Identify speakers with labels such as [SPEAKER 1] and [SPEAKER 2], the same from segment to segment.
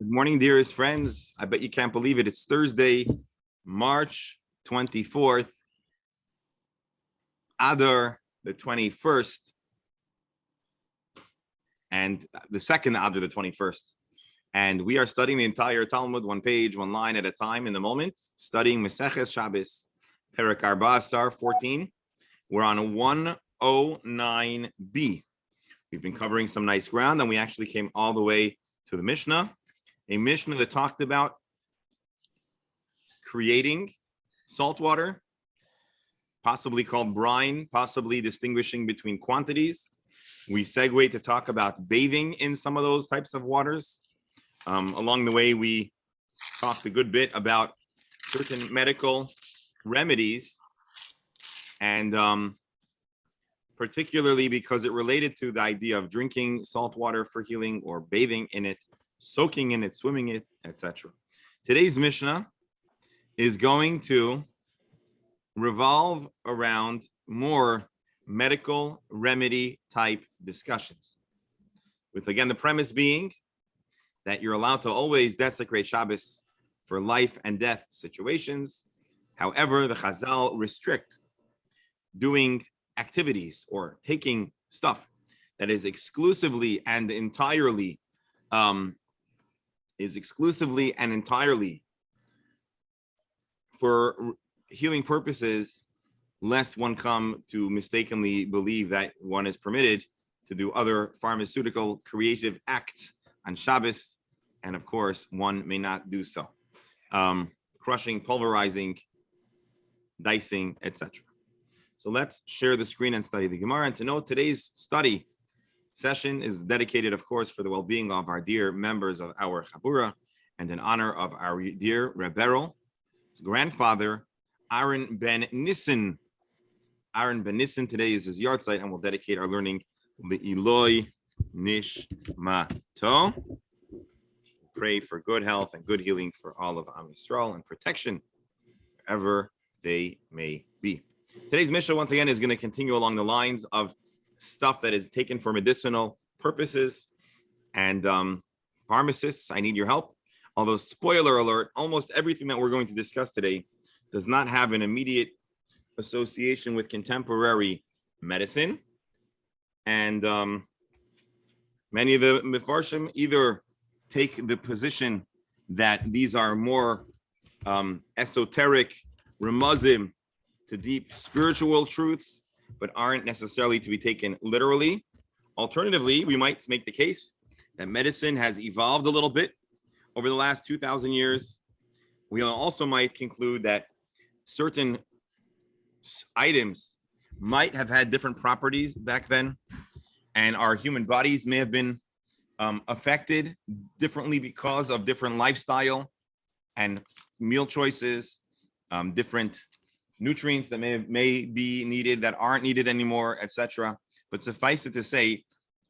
[SPEAKER 1] Good morning, dearest friends. I bet you can't believe it. It's Thursday, March 24th, Adar the 21st, and the second Adar the 21st. And we are studying the entire Talmud, one page, one line at a time in the moment, studying Maseches Shabbos, Perek Arba Asar 14. We're on 109b. We've been covering some nice ground, and we actually came all the way to the Mishnah. A Mishnah that talked about creating salt water, possibly called brine, possibly distinguishing between quantities. We segue to talk about bathing in some of those types of waters. Along the way, we talked a good bit about certain medical remedies, and particularly because it related to the idea of drinking salt water for healing or bathing in it, soaking in it, swimming it, etc. Today's Mishnah is going to revolve around more medical remedy type discussions, with again the premise being that you're allowed to always desecrate Shabbos for life and death situations. However, the Chazal restrict doing activities or taking stuff that is exclusively and entirely for healing purposes, lest one come to mistakenly believe that one is permitted to do other pharmaceutical creative acts on Shabbos, and of course, one may not do so. Crushing, pulverizing, dicing, etc. So let's share the screen and study the Gemara. And to note, today's study session is dedicated, of course, for the well-being of our dear members of our Chabura and in honor of our dear Rebbe'rel, his grandfather, Aaron ben Nissen. Aaron ben Nissen, today is his yahrzeit, and we'll dedicate our learning Le'iloi Nishmato. Pray for good health and good healing for all of Am Yisrael and protection wherever they may be. Today's Mishnah, once again, is going to continue along the lines of stuff that is taken for medicinal purposes. And pharmacists, I need your help. Although, spoiler alert, almost everything that we're going to discuss today does not have an immediate association with contemporary medicine. And many of the Mefarshim either take the position that these are more esoteric, remuzim, to deep spiritual truths, but aren't necessarily to be taken literally. Alternatively, we might make the case that medicine has evolved a little bit over the last 2,000 years. We also might conclude that certain items might have had different properties back then, and our human bodies may have been affected differently because of different lifestyle and meal choices, different nutrients that may be needed that aren't needed anymore, etc. But suffice it to say,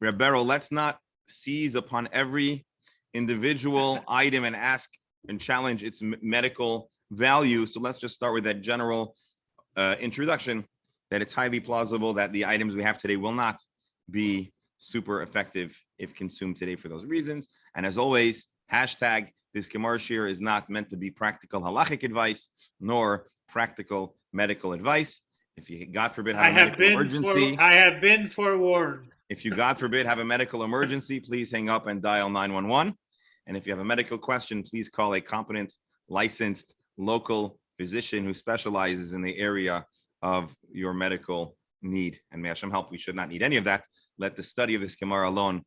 [SPEAKER 1] Rebbe'rel, let's not seize upon every individual item and ask and challenge its medical value. So let's just start with that general introduction that it's highly plausible that the items we have today will not be super effective if consumed today for those reasons. And as always, hashtag this Gemara Shir is not meant to be practical halachic advice, nor practical medical advice. If you, God forbid, have a medical emergency,
[SPEAKER 2] I have been forewarned.
[SPEAKER 1] If you, God forbid, have a medical emergency, please hang up and dial 911. And if you have a medical question, please call a competent, licensed, local physician who specializes in the area of your medical need. And may Hashem help, we should not need any of that. Let the study of this Gemara alone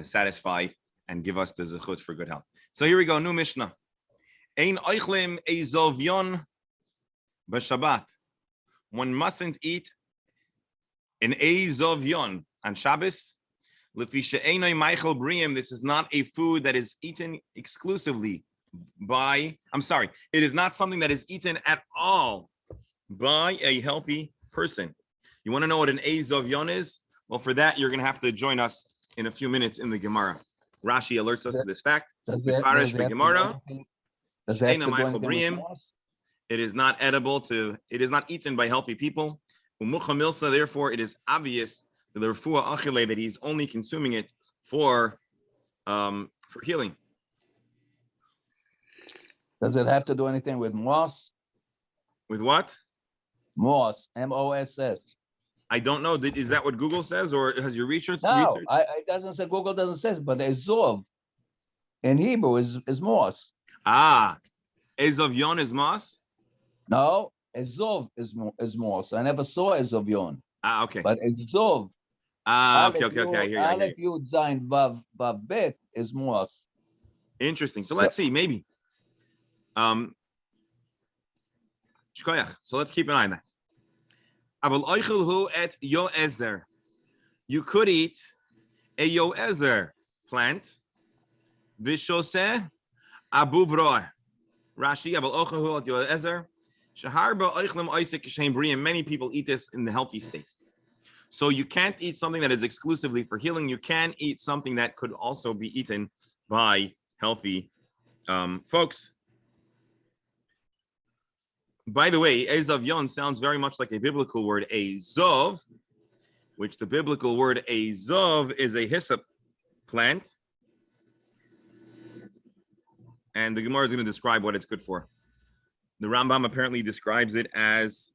[SPEAKER 1] satisfy and give us the zechut for good health. So here we go, new Mishnah. Ein oichlim ezovyon b'Shabbat. One mustn't eat an ezovyon on Shabbos. This is not a food that is eaten exclusively by, it is not something that is eaten at all by a healthy person. You want to know what an ezovyon is? Well, for that, you're going to have to join us in a few minutes in the Gemara. Rashi alerts us to this fact. It is not edible it is not eaten by healthy people. Therefore, it is obvious that the refuah achile, that he's only consuming it for healing.
[SPEAKER 3] Does it have to do anything with moss?
[SPEAKER 1] With what?
[SPEAKER 3] Moss, M-O-S-S.
[SPEAKER 1] I don't know. Is that what Google says, or has your research?
[SPEAKER 3] No, it doesn't say, Google doesn't say, but Ezov in Hebrew is moss.
[SPEAKER 1] Ah, Ezov Yon is moss.
[SPEAKER 3] No, Ezov is moss. I never saw Ezov Yon.
[SPEAKER 1] Ah, okay.
[SPEAKER 3] But Ezov.
[SPEAKER 1] Ah, okay. I hear you.
[SPEAKER 3] Aleph Yud Zayin Vav Bet is moss.
[SPEAKER 1] Interesting. So let's see, maybe. Shkoyach. So let's keep an eye on that. Aval oichelhu et yoezer. You could eat a yoezer plant. Vishoseh abu broy. Rashi aval oichelhu et yoezer. Shaharba oichlem oisik kishem briyim. Many people eat this in the healthy state. So you can't eat something that is exclusively for healing. You can eat something that could also be eaten by healthy folks. By the way, Ezav Yon sounds very much like a biblical word, Ezov, which the biblical word Ezov is a hyssop plant. And the Gemara is going to describe what it's good for. The Rambam apparently describes it as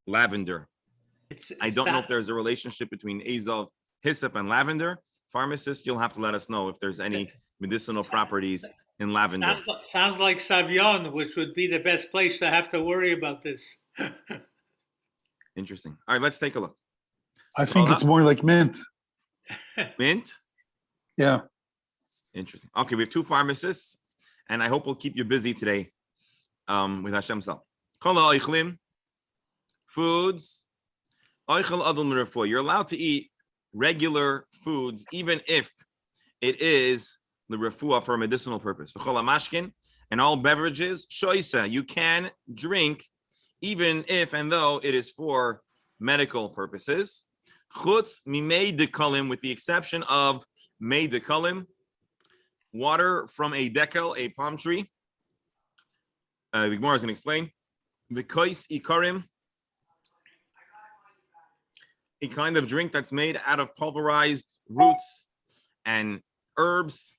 [SPEAKER 1] lavender. I don't know if there's a relationship between Ezov, hyssop, and lavender. Pharmacists, you'll have to let us know if there's any medicinal properties in lavender.
[SPEAKER 2] Sounds like Savion, which would be the best place to have to worry about this.
[SPEAKER 1] Interesting. All right, let's take a look.
[SPEAKER 4] I think it's more like mint.
[SPEAKER 1] Mint?
[SPEAKER 4] Yeah.
[SPEAKER 1] Interesting. Okay, we have two pharmacists, and I hope we'll keep you busy today with Hashem Sal. Foods. You're allowed to eat regular foods, even if it is the refuah for a medicinal purpose. And all beverages, shoisa, you can drink, even if and though it is for medical purposes. Chutz mimei dekalim, with the exception of mei dekalim, water from a dekel, a palm tree. The Gemara is going to explain. The kois ikarim, a kind of drink that's made out of pulverized roots and herbs.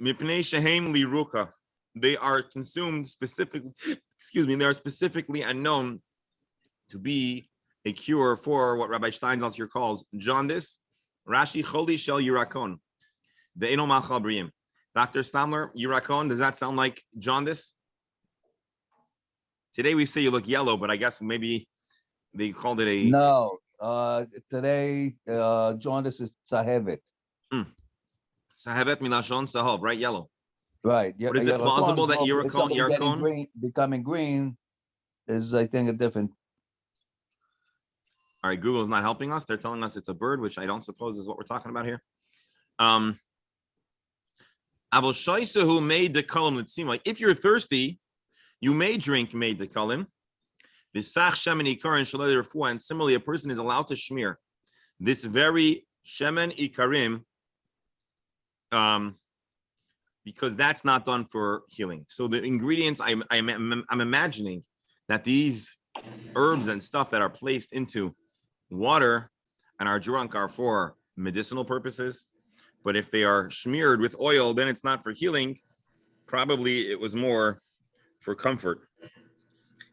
[SPEAKER 1] Mipnei shehem liruka, they are consumed specifically. They are specifically unknown to be a cure for what Rabbi Steinsaltz calls jaundice. Rashi choli shel yirakon, the eno machal briim. Dr. Stamler, yirakon, does that sound like jaundice? Today we say you look yellow, but I guess maybe they called it a...
[SPEAKER 3] No, today jaundice is sahevet.
[SPEAKER 1] Sahevet milashon sahov, right? Yellow.
[SPEAKER 3] Right.
[SPEAKER 1] But is it plausible that
[SPEAKER 3] Yarkon becoming green is, I think, a different...
[SPEAKER 1] All right, Google's not helping us. They're telling us it's a bird, which I don't suppose is what we're talking about here. Avol shaisahu made the kalim. It seemed like if you're thirsty, you may drink made the kalim. V'sach shemen ikarin shalei refuah, and similarly, a person is allowed to shmear this very shemen ikarim, because that's not done for healing. So the ingredients, I'm imagining that these herbs and stuff that are placed into water and are drunk are for medicinal purposes. But if they are smeared with oil, then it's not for healing. Probably it was more for comfort.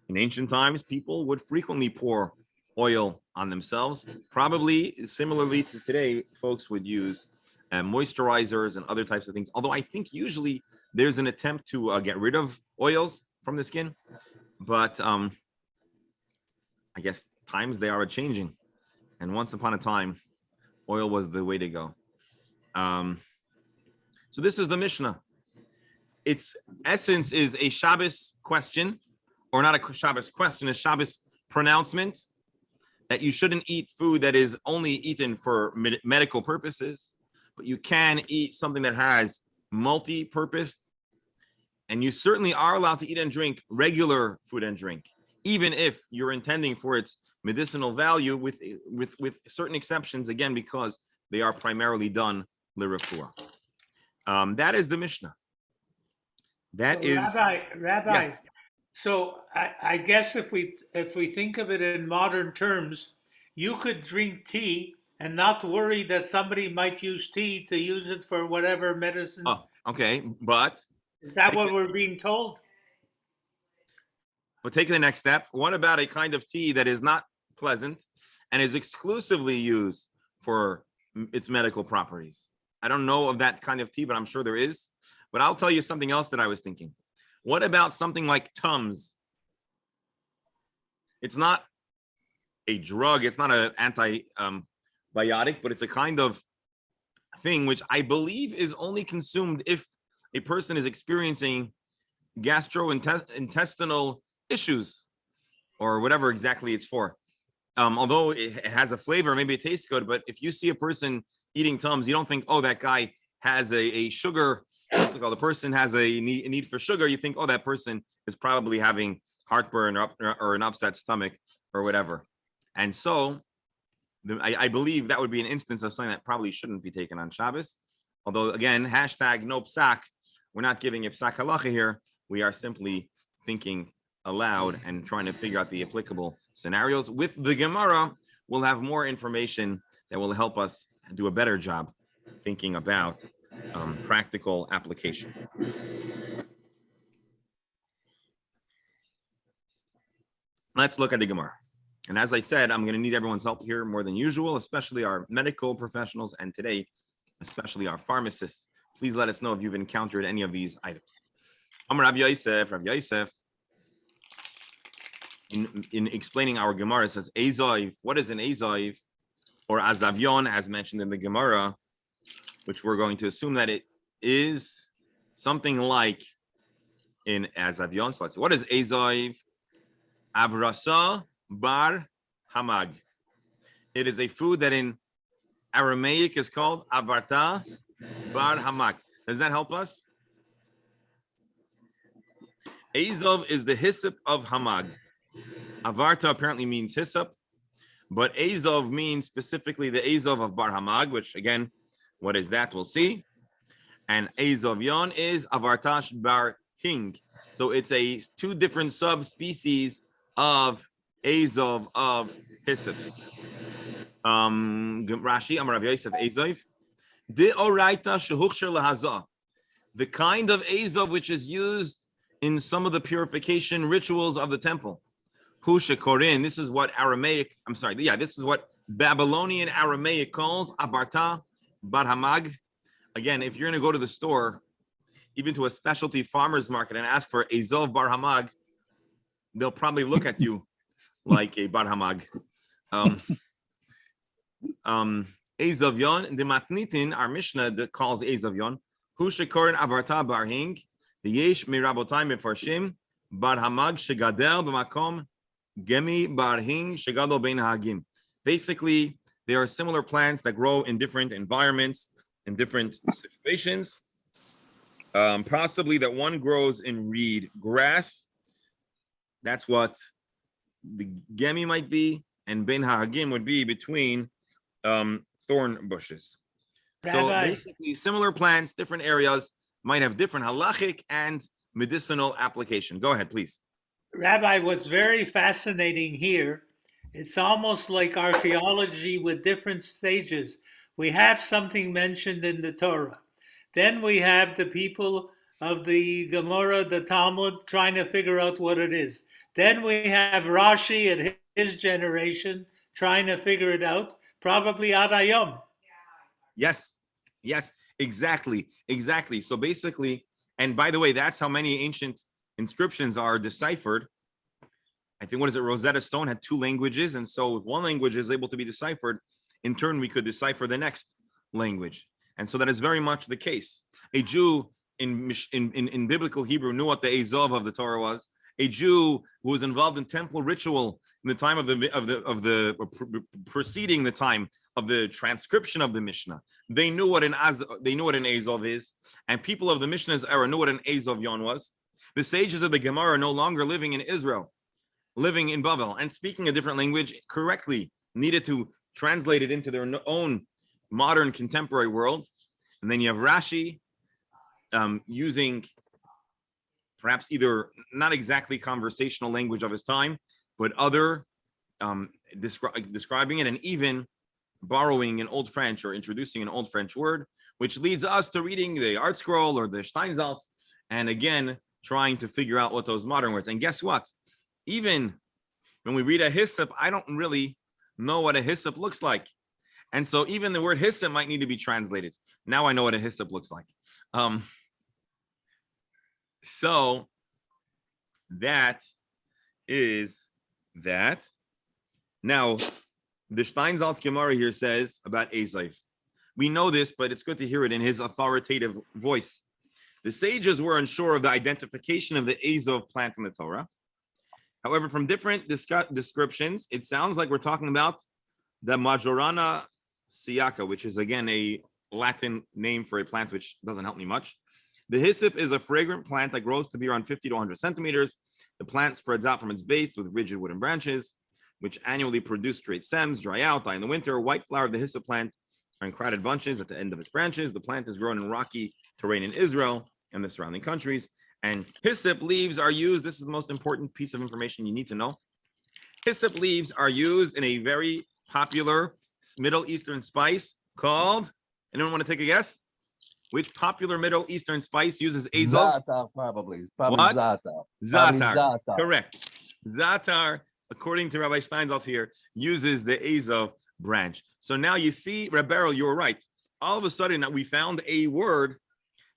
[SPEAKER 1] In ancient times, people would frequently pour oil on themselves. Probably similarly to today, folks would use moisturizers and other types of things. Although I think usually there's an attempt to get rid of oils from the skin. But I guess times they are changing. And once upon a time, oil was the way to go. So this is the Mishnah. Its essence is a Shabbos question, or not a Shabbos question, a Shabbos pronouncement that you shouldn't eat food that is only eaten for medical purposes, but you can eat something that has multi-purpose, and you certainly are allowed to eat and drink regular food and drink, even if you're intending for its medicinal value, with certain exceptions, again, because they are primarily done l'refuah. That is the Mishnah. That is
[SPEAKER 2] Rabbi.
[SPEAKER 1] Yes.
[SPEAKER 2] So I guess if we think of it in modern terms, you could drink tea and not worry that somebody might use tea to use it for whatever medicine.
[SPEAKER 1] Oh, okay. But
[SPEAKER 2] Is that
[SPEAKER 1] take
[SPEAKER 2] what
[SPEAKER 1] the,
[SPEAKER 2] we're being told?
[SPEAKER 1] but take the next step. What about a kind of tea that is not pleasant and is exclusively used for its medical properties? I don't know of that kind of tea, but I'm sure there is. But I'll tell you something else that I was thinking. What about something like Tums? It's not a drug. It's not an antibiotic, but it's a kind of thing which I believe is only consumed if a person is experiencing gastrointestinal issues or whatever exactly it's for. Although it has a flavor, maybe it tastes good, but if you see a person eating Tums, you don't think, oh, that guy has a sugar, what's it called? The person has a need for sugar. You think, oh, that person is probably having heartburn or an upset stomach or whatever. And so I believe that would be an instance of something that probably shouldn't be taken on Shabbos. Although, again, hashtag no psak. We're not giving a psak halacha here. We are simply thinking aloud and trying to figure out the applicable scenarios. With the Gemara, we'll have more information that will help us do a better job thinking about practical application. Let's look at the Gemara. And as I said, I'm going to need everyone's help here more than usual, especially our medical professionals, and today, especially our pharmacists. Please let us know if you've encountered any of these items. Rav Yosef, in explaining our Gemara, says, Ezoiv. What is an Ezoiv? Or Azavion, as mentioned in the Gemara, which we're going to assume that it is something like in Azavion. So let's see. What is Ezoiv? Avrasa bar hamag. It is a food that in Aramaic is called avarta bar hamag. Does that help us? Azov is the hyssop of hamag. Avarta apparently means hyssop, but Azov means specifically the Azov of bar hamag, which again, what is that? We'll see. And Azovyon is avartash bar hing. So it's two different subspecies of Azov of hyssops. Rashi, Amar Rav Yosef, Azov. Deoraita shehuchsher lahazah. The kind of Azov which is used in some of the purification rituals of the temple. Hushakorin. This is what this is what Babylonian Aramaic calls abarta bar hamag. Again, if you're going to go to the store, even to a specialty farmer's market, and ask for Azov bar hamag, they'll probably look at you like a bar hamag. Azovyon, the matnitin, our Mishnah that calls Azovyon, hu shekorin avarta bar hing, the yesh mirabotai mefarshim, bar hamag shegadel b'makom gemi bar hing shegadol bein hagim. Basically, there are similar plants that grow in different environments, in different situations. Possibly that one grows in reed grass. That's what the gemi might be, and ben hagim would be between thorn bushes. So
[SPEAKER 2] Rabbi,
[SPEAKER 1] basically, similar plants, different areas might have different halachic and medicinal application. Go ahead, please.
[SPEAKER 2] Rabbi, what's very fascinating here, it's almost like archaeology with different stages. We have something mentioned in the Torah. Then we have the people of the Gemara, the Talmud, trying to figure out what it is. Then we have Rashi and his generation trying to figure it out, probably Ad Hayom.
[SPEAKER 1] Yes, exactly. So basically, and by the way, that's how many ancient inscriptions are deciphered. I think, what is it? Rosetta Stone had 2 languages. And so if one language is able to be deciphered, in turn, we could decipher the next language. And so that is very much the case. A Jew in biblical Hebrew knew what the Azov of the Torah was. A Jew who was involved in temple ritual in the time preceding the time of the transcription of the Mishnah, they knew what an Azov is, and people of the Mishnah's era knew what an Azovyon was. The sages of the Gemara are no longer living in Israel, living in Babel, and speaking a different language correctly, needed to translate it into their own modern contemporary world. And then you have Rashi using perhaps either not exactly conversational language of his time, but other describing it, and even borrowing an old French or introducing an old French word, which leads us to reading the Art Scroll or the Steinsaltz, and again, trying to figure out what those modern words. And guess what? Even when we read a hyssop, I don't really know what a hyssop looks like. And so even the word hyssop might need to be translated. Now I know what a hyssop looks like. So that is that. Now, the Steinsaltz Gemara here says about Esav. We know this, but it's good to hear it in his authoritative voice. The sages were unsure of the identification of the Esav plant in the Torah. However, from different descriptions, it sounds like we're talking about the Majorana siaca, which is again a Latin name for a plant which doesn't help me much. The hyssop is a fragrant plant that grows to be around 50 to 100 centimeters. The plant spreads out from its base with rigid wooden branches, which annually produce straight stems, dry out, die in the winter. White flower of the hyssop plant are in crowded bunches at the end of its branches. The plant is grown in rocky terrain in Israel and the surrounding countries. And hyssop leaves are used. This is the most important piece of information you need to know. Hyssop leaves are used in a very popular Middle Eastern spice called, anyone want to take a guess? Which popular Middle Eastern spice uses Esav?
[SPEAKER 3] Zatar, probably.
[SPEAKER 1] What?
[SPEAKER 3] Zatar.
[SPEAKER 1] Zatar. Correct. Zatar, according to Rabbi Steinsaltz here, uses the Esav branch. So now you see, Rebero, you were right. All of a sudden, we found a word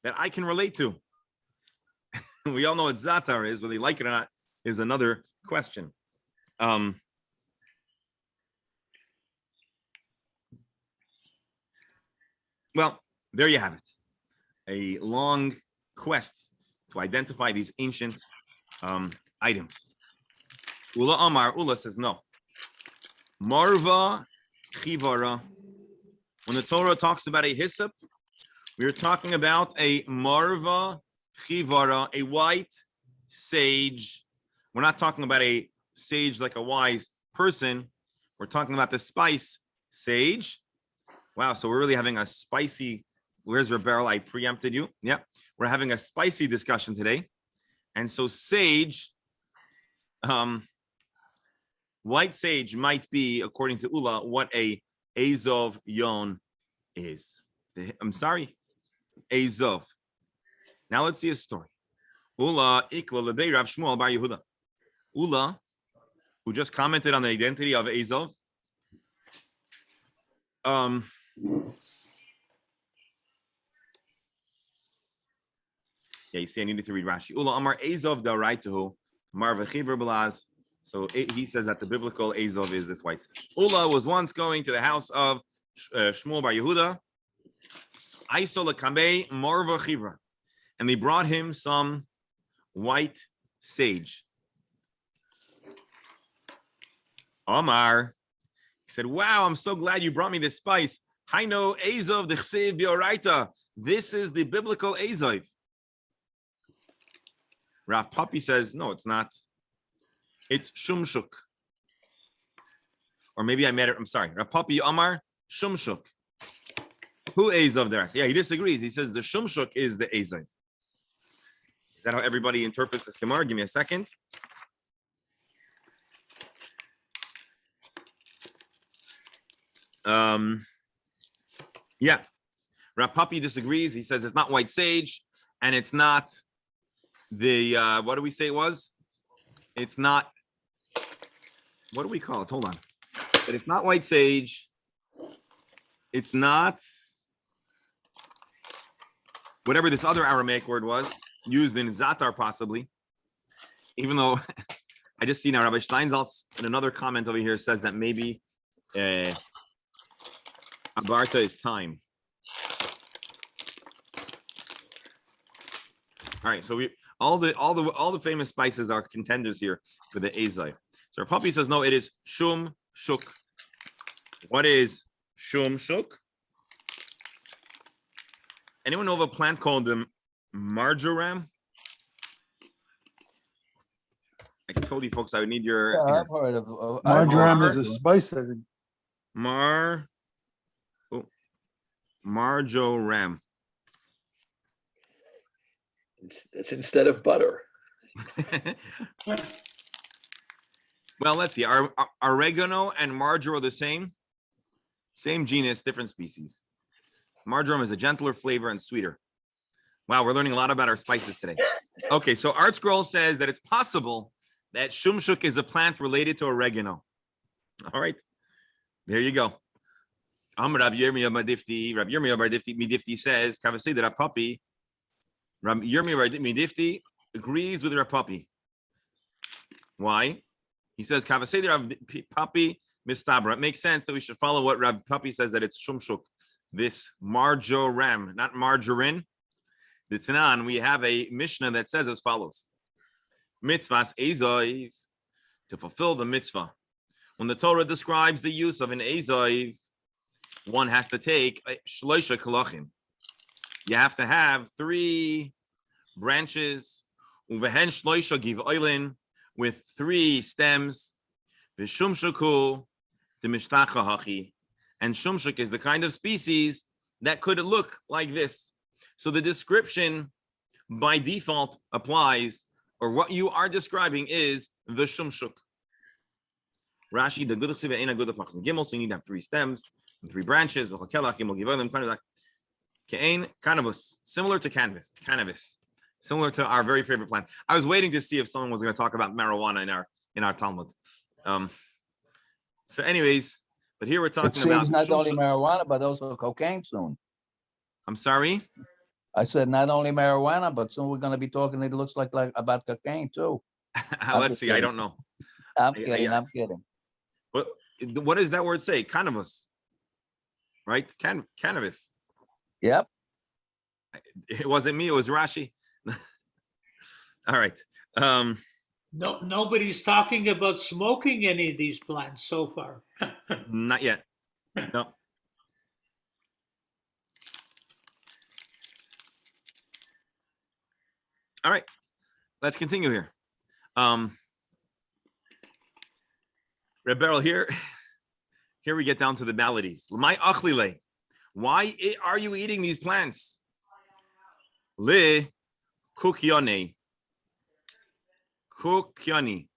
[SPEAKER 1] that I can relate to. We all know what Zatar is, whether you like it or not is another question. Well, there you have it. A long quest to identify these ancient items. Ula Amar, Ula says no. Marva Chivara. When the Torah talks about a hyssop, we're talking about a Marva Chivara, a white sage. We're not talking about a sage like a wise person. We're talking about the spice sage. Wow, so we're really having a spicy, where's Rebel? I preempted you. Yeah, we're having a spicy discussion today. And so sage, white sage might be, according to Ula, what a Azov Yon is. I'm sorry, Azov. Now let's see a story. Ula ikla lebei Rav Shmuel bar Yehuda. Ula, who just commented on the identity of Azov. Yeah, you see, I needed to read Rashi. Ula Amar Azov daraituhu Mar v'chiver belaz. So he says that the biblical Azov is this white sage. Ula was once going to the house of Shmuel bar Yehuda. Aisola kamei Mar v'chiver, and they brought him some white sage. Omar, he said, "Wow, I'm so glad you brought me this spice. I know Azov the Chsev bioraita. This is the biblical Azov." Rav Papi says, "No, it's not. It's shumshuk." Or maybe I made it. I'm sorry. Rav Papi Omar shumshuk. Who Azov there? Yeah, he disagrees. He says the shumshuk is the Azov. Is that how everybody interprets this Gemara? Give me a second. Yeah, Rav Papi disagrees. He says it's not white sage, and it's not the what do we say it was? It's not. What do we call it? Hold on. But it's not white sage. It's not whatever this other Aramaic word was used in Zatar, possibly. Even though I just see now Rabbi Steinsaltz in another comment over here says that maybe Abarta is time. All right, so we all the famous spices are contenders here for the Azai. So our puppy says no, it is shum shuk. What is shum shuk? Anyone know of a plant called the marjoram? I told you folks I would need your.
[SPEAKER 3] Yeah, I've heard of
[SPEAKER 4] Marjoram is a spice, I think.
[SPEAKER 1] Marjoram.
[SPEAKER 5] It's instead of butter.
[SPEAKER 1] Well, let's see. Are oregano and marjoram the same? Same genus, different species. Marjoram is a gentler flavor and sweeter. Wow, we're learning a lot about our spices today. Okay, so Art Scroll says that it's possible that shumshuk is a plant related to oregano. All right, there you go. Rav Yirmiyah Bar Midifti says, Kavasei Rav Papi. Rav Yirmiyah Bar Midifti agrees with Rav Papi. Why? He says, Kavasei Rav Papi Mistabra. It makes sense that we should follow what Rav Papi says, that it's shumshuk, this marjoram, not margarine. The Tanan, we have a Mishnah that says as follows: Mitzvahs ezoiv, to fulfill the mitzvah. When the Torah describes the use of an ezoiv, one has to take shloisha kalachim. You have to have 3 branches, uvehen shloisha givoilin, with 3 stems, v'shumshuku demishtach hachi, and shumshuk is the kind of species that could look like this. So the description by default applies, or what you are describing is the shumshuk. Rashi, the good ain't a good gimel, so you need to have 3 stems and 3 branches. Cannabis, similar to cannabis, similar to our very favorite plant. I was waiting to see if someone was going to talk about marijuana in our Talmud. So, anyways, but here we're talking about
[SPEAKER 3] not only marijuana but also cocaine soon.
[SPEAKER 1] I'm sorry.
[SPEAKER 3] I said not only marijuana, but soon we're going to be talking. It looks like about cocaine too.
[SPEAKER 1] Let's see. I don't know.
[SPEAKER 3] I'm kidding.
[SPEAKER 1] But what does that word say? Cannabis, right? Cannabis.
[SPEAKER 3] Yep.
[SPEAKER 1] It wasn't me. It was Rashi. All right.
[SPEAKER 2] No, nobody's talking about smoking any of these plants so far.
[SPEAKER 1] Not yet. No. All right, let's continue here. Reb Beryl, here we get down to the maladies. My achlile, why are you eating these plants? Le kukyane. Kukyani.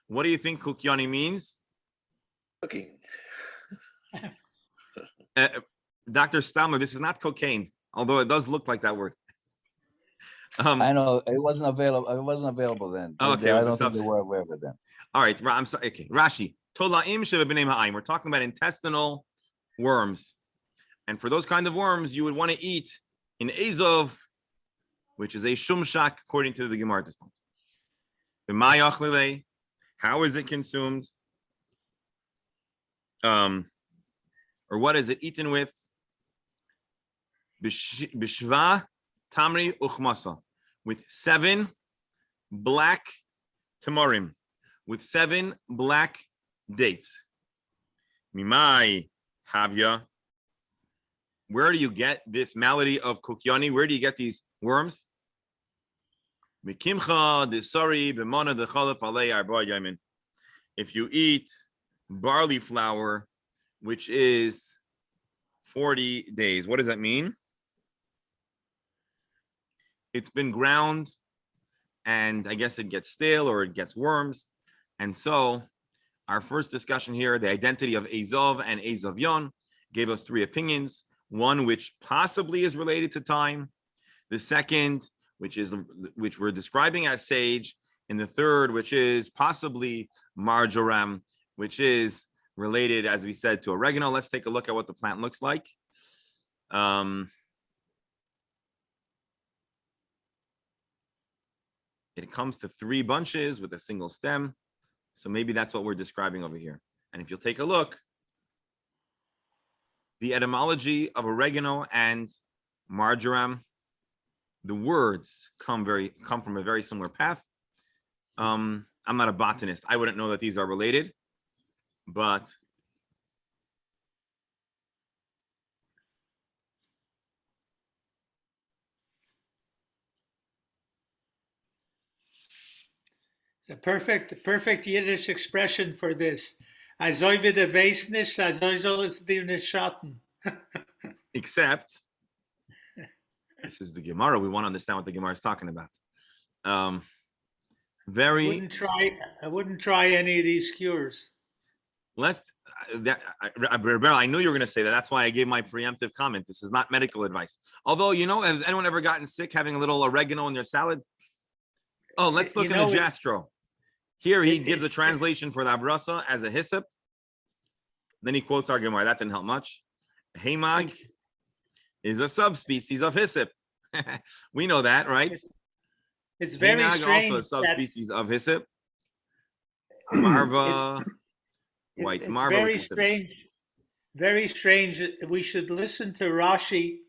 [SPEAKER 1] What do you think kukyani means?
[SPEAKER 5] Cooking.
[SPEAKER 1] Dr. Stalmer, this is not cocaine, although it does look like that word.
[SPEAKER 3] I know it wasn't available. It wasn't available then.
[SPEAKER 1] Okay,
[SPEAKER 3] I don't think they were aware of it then.
[SPEAKER 1] All right, I'm sorry. Okay, Rashi. Tolaim sheva b'nei ha'ayim. We're talking about intestinal worms, and for those kind of worms, you would want to eat in Azov, which is a shumshak, according to the Gemara at this point. How is it consumed? Or what is it eaten with? Bishva tamri uchmasa, with 7 black tamarim, with 7 black dates. Mimai havya. Where do you get this malady of kukyani? Where do you get these worms? Mikimcha desari b'mana dechalef alei arba yamin. If you eat barley flour, which is 40 days, what does that mean? It's been ground, and I guess it gets stale or it gets worms. And so our first discussion here, the identity of Azov and Azovyon, gave us 3 opinions. One, which possibly is related to time. The second, which we're describing as sage. And the third, which is possibly marjoram, which is related, as we said, to oregano. Let's take a look at what the plant looks like. It comes to 3 bunches with a single stem. So maybe that's what we're describing over here. And if you'll take a look, the etymology of oregano and marjoram, the words come from a very similar path. I'm not a botanist. I wouldn't know that these are related, but
[SPEAKER 2] The perfect Yiddish expression for this. Azoi wie der weiß nicht, azoi soll es dir nicht schaden.
[SPEAKER 1] Except, this is the Gemara. We want to understand what the Gemara is talking about.
[SPEAKER 2] I wouldn't try any of these cures.
[SPEAKER 1] let's I knew you were going to say that. That's why I gave my preemptive comment. This is not medical advice. Although, has anyone ever gotten sick having a little oregano in their salad? Oh, let's look in the Jastro. Here he gives a translation for the abrasa as a hyssop. Then he quotes our Gemara. That didn't help much. Hemag is a subspecies of hyssop. We know that, right?
[SPEAKER 2] It's very
[SPEAKER 1] Hemag
[SPEAKER 2] strange.
[SPEAKER 1] Also a subspecies of hyssop. Marva, white
[SPEAKER 2] it's
[SPEAKER 1] marva.
[SPEAKER 2] Very strange. Very strange. We should listen to Rashi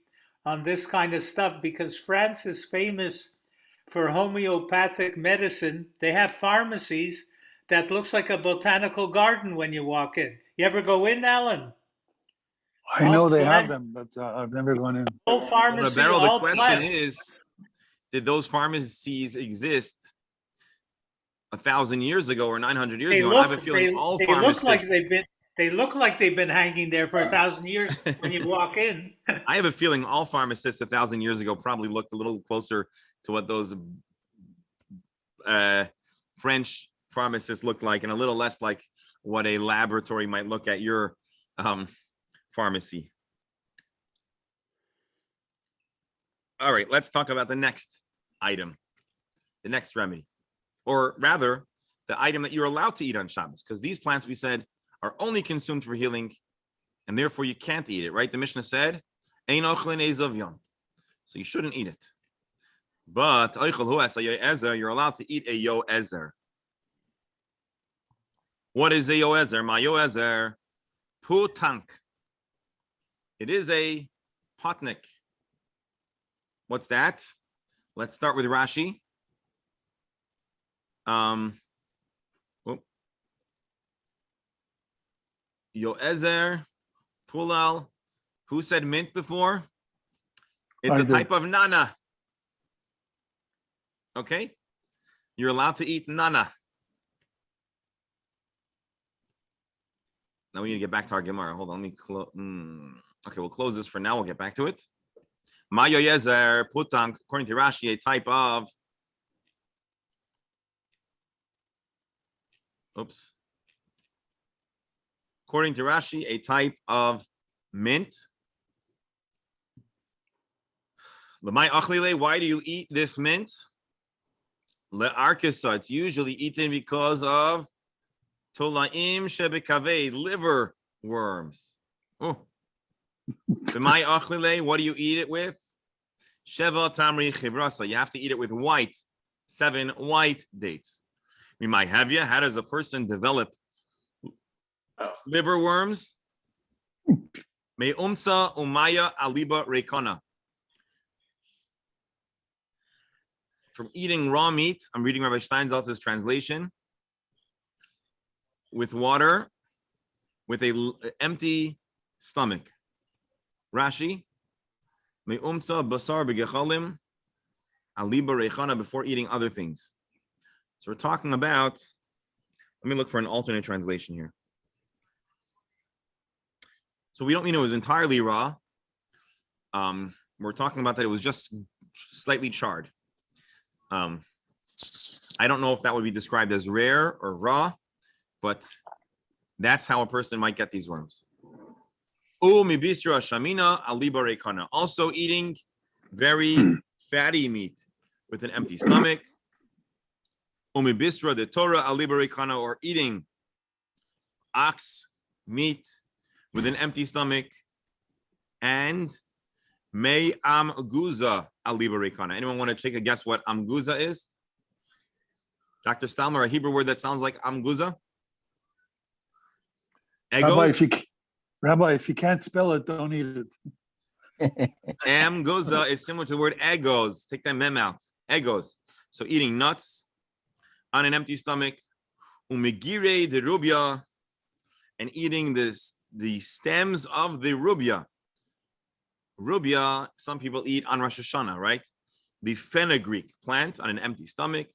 [SPEAKER 2] on this kind of stuff because France is famous for homeopathic medicine. They have pharmacies that looks like a botanical garden when you walk in. You ever go in, Alan?
[SPEAKER 4] I know they have them, but I've never gone in.
[SPEAKER 2] Whole pharmacy,
[SPEAKER 1] Well, the
[SPEAKER 2] all
[SPEAKER 1] question
[SPEAKER 2] plants.
[SPEAKER 1] is, did those pharmacies exist 1,000 years ago or 900 years ago? I have a feeling all pharmacists.
[SPEAKER 2] They look like they've been hanging there for 1,000 years when you walk in.
[SPEAKER 1] I have a feeling all pharmacists 1,000 years ago probably looked a little closer to what those French pharmacists looked like, and a little less like what a laboratory might look at your pharmacy. All right, let's talk about the next item, the next remedy, or rather, the item that you're allowed to eat on Shabbos, because these plants, we said, are only consumed for healing, and therefore you can't eat it, right? The Mishnah said, Ein ochlin ezav yom, so you shouldn't eat it. But you're allowed to eat a yo ezer. What is a yo ezer? My yo ezer, putank. It is a potnik. What's that? Let's start with Rashi. Yo ezer, pulal. Who said mint before? It's a type of nana. Okay, you're allowed to eat nana. Now we need to get back to our Gemara. Hold on, let me close. Okay, we'll close this for now. We'll get back to it. Mayo yezer putank, according to Rashi, a type of. Oops. According to Rashi, a type of mint. Why do you eat this mint? Le'arkisa, it's usually eaten because of tolaim shebekaveh, liver worms. Oh. What do you eat it with? Sheva tamri chibrasa. You have to eat it with 7 white dates. We might have you. How does a person develop liver worms? Me umsa umaya aliba rekana. From eating raw meat, I'm reading Rabbi Steinsaltz's translation, with water, with an empty stomach. Rashi, me'umsa basar begechalim aliba rechana, before eating other things. So we're talking about, let me look for an alternate translation here. So we don't mean it was entirely raw. We're talking about that it was just slightly charred. I don't know if that would be described as rare or raw, but that's how a person might get these worms. Also eating very fatty meat with an empty stomach. The Torah aliba, or eating ox meat with an empty stomach. And may amguza aliba. Anyone want to take a guess what amguza is? Dr. Stalmer, a Hebrew word that sounds like amguza?
[SPEAKER 4] Rabbi, if you can't spell it, don't eat it.
[SPEAKER 1] Amguza is similar to the word egos. Take that mem out. Egos. So eating nuts on an empty stomach. Umigire de rubia, and eating the stems of the rubia. Rubia, some people eat on Rosh Hashanah, right? The fenugreek plant on an empty stomach.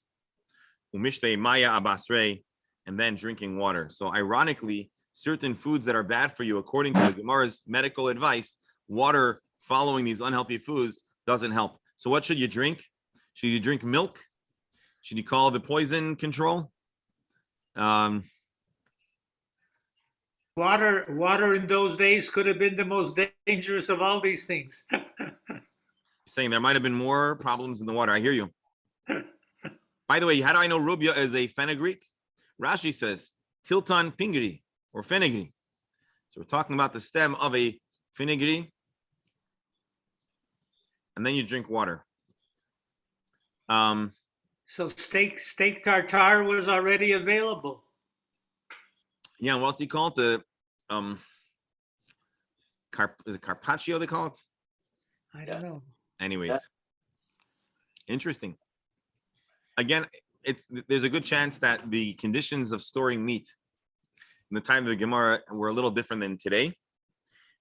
[SPEAKER 1] Umishte maya abasre, and then drinking water. So ironically, certain foods that are bad for you, according to the Gemara's medical advice, water following these unhealthy foods doesn't help. So what should you drink? Should you drink milk? Should you call the poison control?
[SPEAKER 2] Water in those days could have been the most dangerous of all these things.
[SPEAKER 1] Saying there might have been more problems in the water. I hear you. By the way, how do I know rubia is a fenugreek? Rashi says tiltan pingri or fenugreek. So we're talking about the stem of a fenugreek, and then you drink water.
[SPEAKER 2] So steak tartare was already available.
[SPEAKER 1] Yeah, what else do you call it? The is it carpaccio they call it?
[SPEAKER 2] I don't know.
[SPEAKER 1] Anyways, interesting. Again, there's a good chance that the conditions of storing meat in the time of the Gemara were a little different than today.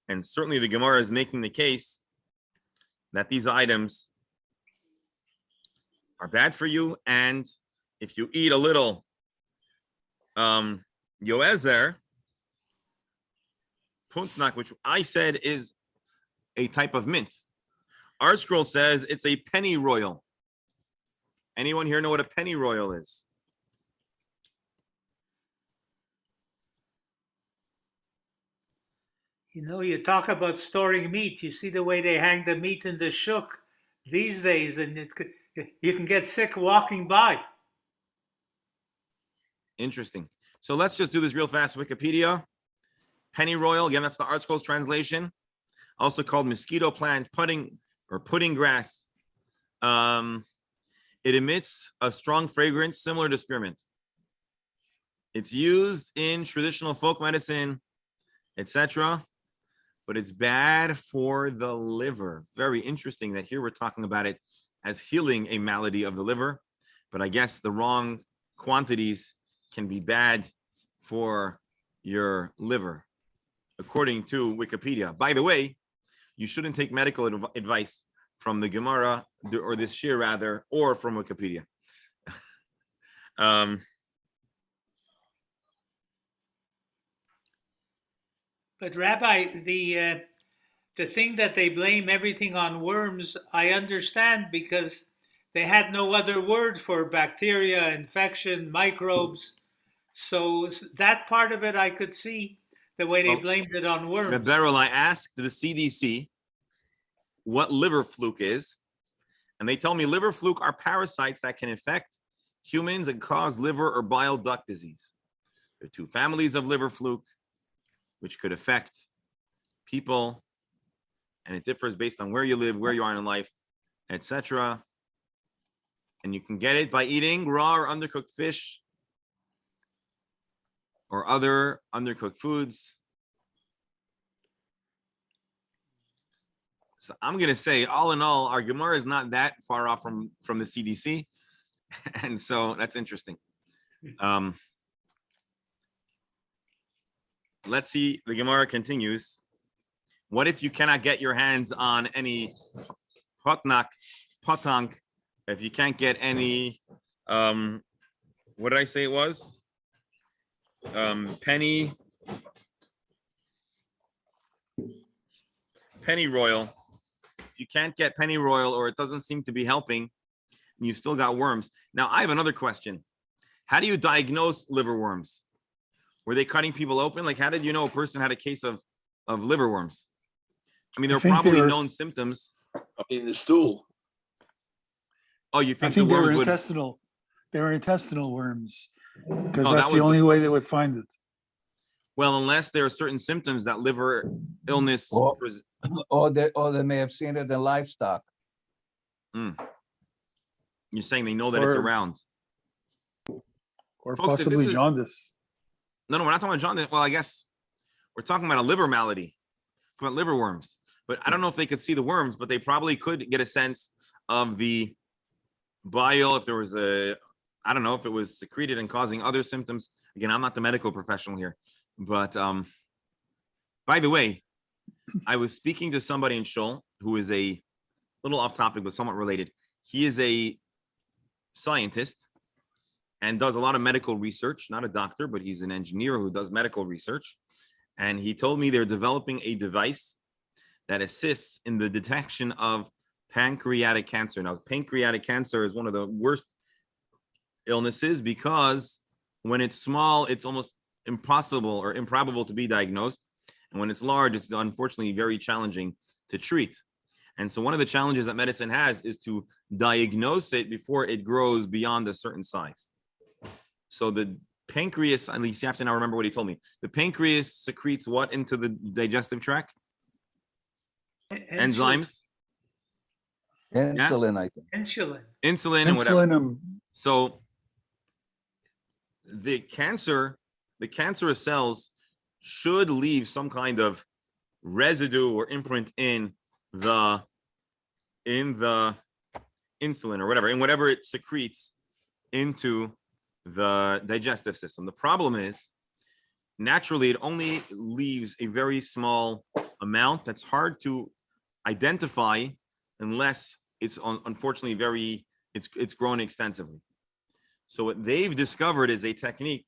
[SPEAKER 1] And certainly the Gemara is making the case that these items are bad for you. And if you eat a little yoezer, puntnak, which I said is a type of mint. Our scroll says it's a penny royal. Anyone here know what a penny royal is?
[SPEAKER 2] You know, you talk about storing meat. You see the way they hang the meat in the shuk these days, and you can get sick walking by.
[SPEAKER 1] Interesting. So let's just do this real fast. Wikipedia. Penny royal, again, that's the Art Scrolls translation. Also called mosquito plant, pudding grass. It emits a strong fragrance similar to spearmint. It's used in traditional folk medicine, etc., but it's bad for the liver. Very interesting that here we're talking about it as healing a malady of the liver, but I guess the wrong quantities can be bad for your liver, according to Wikipedia. By the way, you shouldn't take medical advice from the Gemara, or this shir rather, or from Wikipedia.
[SPEAKER 2] But Rabbi, the thing that they blame everything on worms, I understand, because they had no other word for bacteria, infection, microbes. So that part of it I could see, the way they blamed it on worms.
[SPEAKER 1] Beryl, I asked the CDC what liver fluke is, and they tell me liver fluke are parasites that can infect humans and cause liver or bile duct disease. There are two families of liver fluke, which could affect people, and it differs based on where you live, where you are in life, etc. And you can get it by eating raw or undercooked fish or other undercooked foods. So I'm going to say, all in all, our Gemara is not that far off from the CDC. And so that's interesting. Let's see, the Gemara continues. What if you cannot get your hands on any potang, if you can't get any, what did I say it was? Penny royal. You can't get penny royal, or it doesn't seem to be helping, and you still got worms. Now, I have another question. How do you diagnose liver worms? Were they cutting people open? Like, how did you know a person had a case of liver worms? I mean, there are probably known symptoms.
[SPEAKER 5] In the stool.
[SPEAKER 1] Oh, you think
[SPEAKER 4] I think
[SPEAKER 1] the
[SPEAKER 4] they
[SPEAKER 1] worms
[SPEAKER 4] were
[SPEAKER 1] would?
[SPEAKER 4] intestinal. They were intestinal worms because
[SPEAKER 1] Oh, that
[SPEAKER 4] that's the
[SPEAKER 1] was
[SPEAKER 4] only way they would find it.
[SPEAKER 1] Well, unless there are certain symptoms that liver illness.
[SPEAKER 3] Or they may have seen it in livestock.
[SPEAKER 1] You're saying they know that it's around.
[SPEAKER 4] Or
[SPEAKER 1] Folks,
[SPEAKER 4] possibly jaundice.
[SPEAKER 1] No, we're not talking about jaundice. Well, I guess we're talking about a liver malady, about liver worms. But I don't know if they could see the worms, but they probably could get a sense of the bile, if there was I don't know, if it was secreted and causing other symptoms. Again, I'm not the medical professional here. But by the way, I was speaking to somebody in Shul who is a little off topic, but somewhat related. He is a scientist and does a lot of medical research, not a doctor, but he's an engineer who does medical research. And he told me they're developing a device that assists in the detection of pancreatic cancer. Now, pancreatic cancer is one of the worst illnesses because when it's small, it's almost impossible or improbable to be diagnosed. And when it's large, it's unfortunately very challenging to treat. And so one of the challenges that medicine has is to diagnose it before it grows beyond a certain size. So the pancreas, at least you have to now remember what he told me. The pancreas secretes what into the digestive tract? Enzymes.
[SPEAKER 3] Insulin, I think.
[SPEAKER 2] Insulin.
[SPEAKER 1] And whatever.
[SPEAKER 4] Insulin,
[SPEAKER 1] So the cancerous cells should leave some kind of residue or imprint in the insulin or whatever, in whatever it secretes into the digestive system. The problem is, naturally, it only leaves a very small amount that's hard to identify unless it's unfortunately it's grown extensively. So what they've discovered is a technique.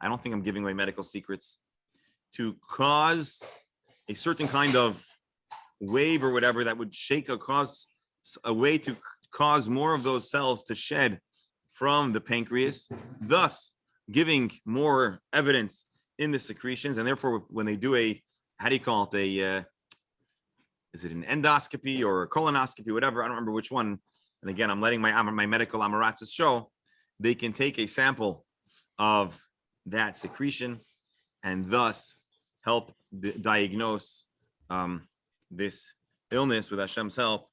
[SPEAKER 1] I don't think I'm giving away medical secrets, to cause a certain kind of wave or whatever that would cause a way to cause more of those cells to shed from the pancreas, thus giving more evidence in the secretions. And therefore, when they do how do you call it, is it an endoscopy or a colonoscopy, whatever, I don't remember which one. And again, I'm letting my medical amaratzis show. They can take a sample of that secretion and thus help diagnose this illness with Hashem's help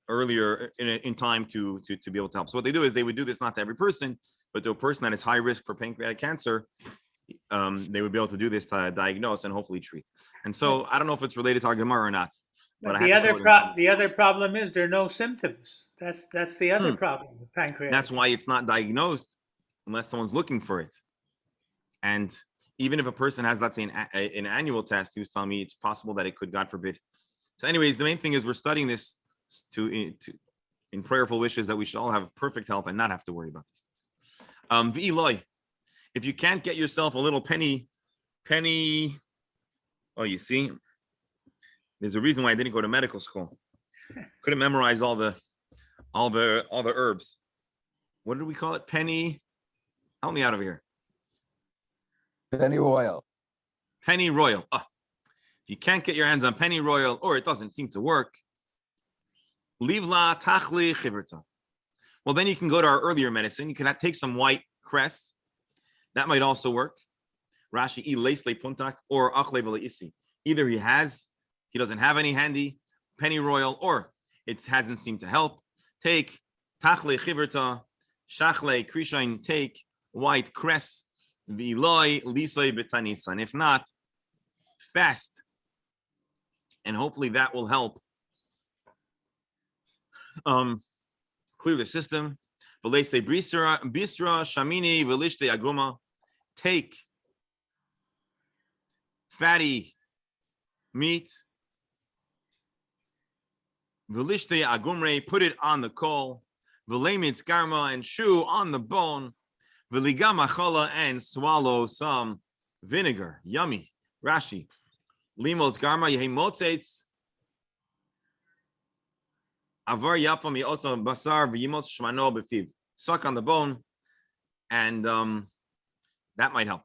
[SPEAKER 1] earlier in time to be able to help. So what they do is they would do this not to every person, but to a person that is high risk for pancreatic cancer, they would be able to do this to diagnose and hopefully treat. And so I don't know if it's related to our Gemara or not.
[SPEAKER 2] But the other problem is there are no symptoms. That's the other problem with pancreatic.
[SPEAKER 1] That's why it's not diagnosed unless someone's looking for it. And even if a person has, let's say, an annual test, he was telling me it's possible that it could, God forbid. So anyways, the main thing is we're studying this in prayerful wishes that we should all have perfect health and not have to worry about these things. V'iloi, if you can't get yourself a little penny, oh, you see, there's a reason why I didn't go to medical school. Couldn't memorize all the herbs. What did we call it? Penny, help me out of here.
[SPEAKER 3] Penny royal.
[SPEAKER 1] Penny royal. If you can't get your hands on penny royal, or it doesn't seem to work, livla tachli chivrta. Well, then you can go to our earlier medicine. You can take some white cress. That might also work. Rashi leisle puntak or achle isi. Either he doesn't have any handy penny royal, or it hasn't seemed to help. Take tachle chivrta, shachle krishain. Take white cress. V'loi lisoi betanisan. If not, fast, and hopefully that will help clear the system. V'leisei bisra shamini v'lishte aguma. Take fatty meat, v'lishte agumre, put it on the coal, v'leimitz garma, and chew on the bone, v'ligam achala, and swallow some vinegar. Yummy. Rashi. Limotz garma yehi motzetz avar yapam yotza basar v'yimotz shmano befiv. Suck on the bone, and that might help.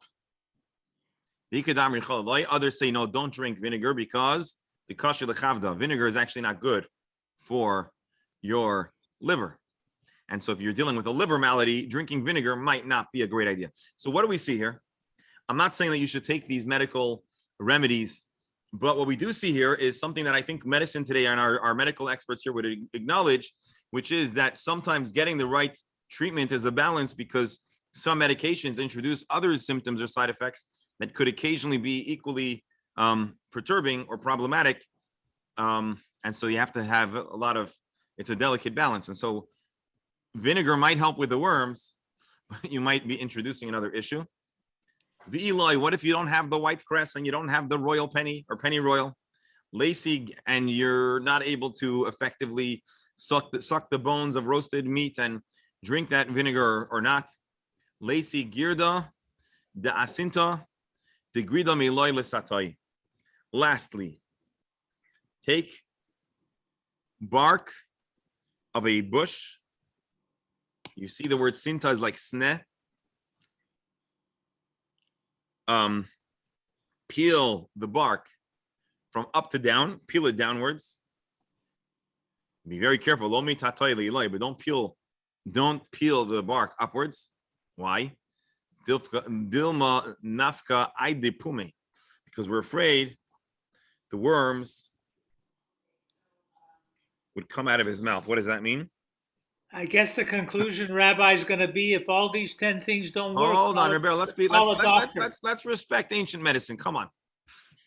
[SPEAKER 1] Others say no, don't drink vinegar because the kasher lechavda, vinegar is actually not good for your liver. And so if you're dealing with a liver malady, drinking vinegar might not be a great idea. So what do we see here? I'm not saying that you should take these medical remedies, but what we do see here is something that I think medicine today and our medical experts here would acknowledge, which is that sometimes getting the right treatment is a balance, because some medications introduce other symptoms or side effects that could occasionally be equally perturbing or problematic. And so you have to have it's a delicate balance. And so vinegar might help with the worms, but you might be introducing another issue. The Eloi, what if you don't have the white cress and you don't have the royal penny or penny royal, lacy, and you're not able to effectively suck the bones of roasted meat and drink that vinegar or not? Lacy girda de asinta de grida miloi lesatoi. Lastly, take bark of a bush. You see the word sinta is like sneh. peel the bark from up to down, peel it downwards. Be very careful, but don't peel the bark upwards. Why? Dilma nafka aidepume, because we're afraid the worms would come out of his mouth. What does that mean?
[SPEAKER 2] I guess the conclusion, Rabbi, is going to be if all these 10 things don't work.
[SPEAKER 1] Hold on, Rebel. Let's respect ancient medicine. Come on.